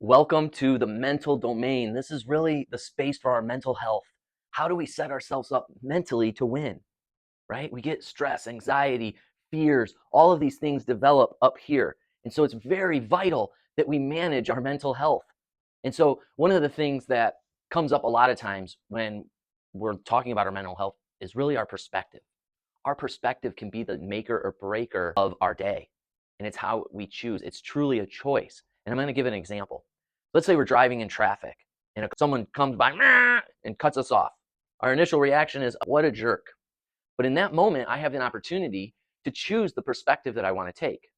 Welcome to the mental domain. This is really the space for our mental health. How do we set ourselves up mentally to win, right? We get stress, anxiety, fears, all of these things develop up here. And so it's very vital that we manage our mental health. And so one of the things that comes up a lot of times when we're talking about our mental health is really our perspective. Our perspective can be the maker or breaker of our day. And it's how we choose. It's truly a choice. And I'm going to give an example. Let's say we're driving in traffic and someone comes by and cuts us off. Our initial reaction is, what a jerk. But in that moment, I have an opportunity to choose the perspective that I want to take.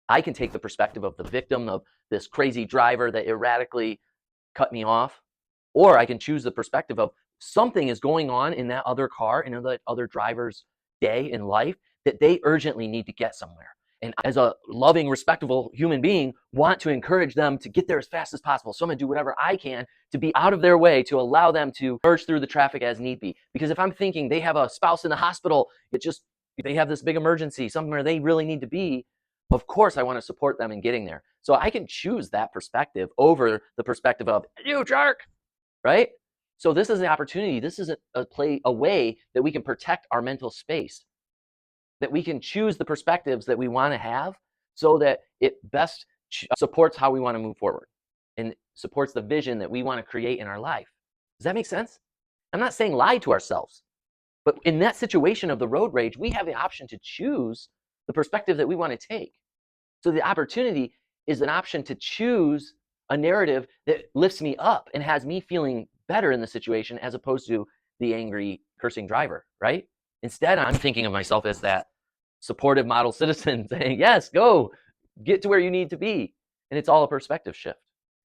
I can take the perspective of the victim of this crazy driver that erratically cut me off, or I can choose the perspective of something is going on in that other car, in that other driver's day in life, that they urgently need to get somewhere. And as a loving, respectable human being, want to encourage them to get there as fast as possible. So I'm going to do whatever I can to be out of their way to allow them to merge through the traffic as need be. Because if I'm thinking they have a spouse in the hospital, they have this big emergency, somewhere they really need to be, of course I want to support them in getting there. So I can choose that perspective over the perspective of, you jerk, right? So this is an opportunity. This is a way that we can protect our mental space, that we can choose the perspectives that we want to have so that it best supports how we want to move forward and supports the vision that we want to create in our life. Does that make sense? I'm not saying lie to ourselves, but in that situation of the road rage, we have the option to choose the perspective that we want to take. So the opportunity is an option to choose a narrative that lifts me up and has me feeling better in the situation as opposed to the angry, cursing driver, right? Instead, I'm thinking of myself as that supportive model citizen saying, yes, go, get to where you need to be. And it's all a perspective shift.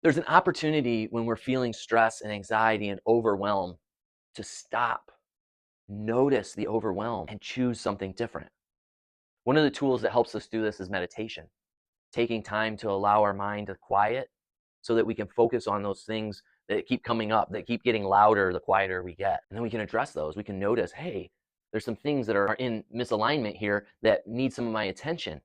There's an opportunity when we're feeling stress and anxiety and overwhelm to stop, notice the overwhelm, and choose something different. One of the tools that helps us do this is meditation, taking time to allow our mind to quiet so that we can focus on those things that keep coming up, that keep getting louder the quieter we get. And then we can address those. We can notice, hey, there's some things that are in misalignment here that need some of my attention.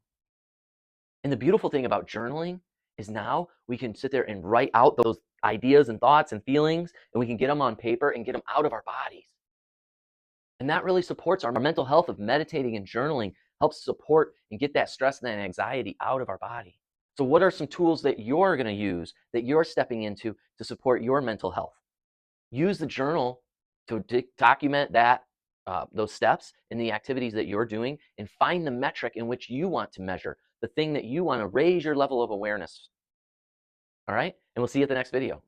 And the beautiful thing about journaling is now we can sit there and write out those ideas and thoughts and feelings, and we can get them on paper and get them out of our bodies. And that really supports our mental health of meditating and journaling, helps support and get that stress and that anxiety out of our body. So what are some tools that you're going to use, that you're stepping into to support your mental health? Use the journal to document those steps and the activities that you're doing, and find the metric in which you want to measure, the thing that you want to raise your level of awareness. All right? And we'll see you at the next video.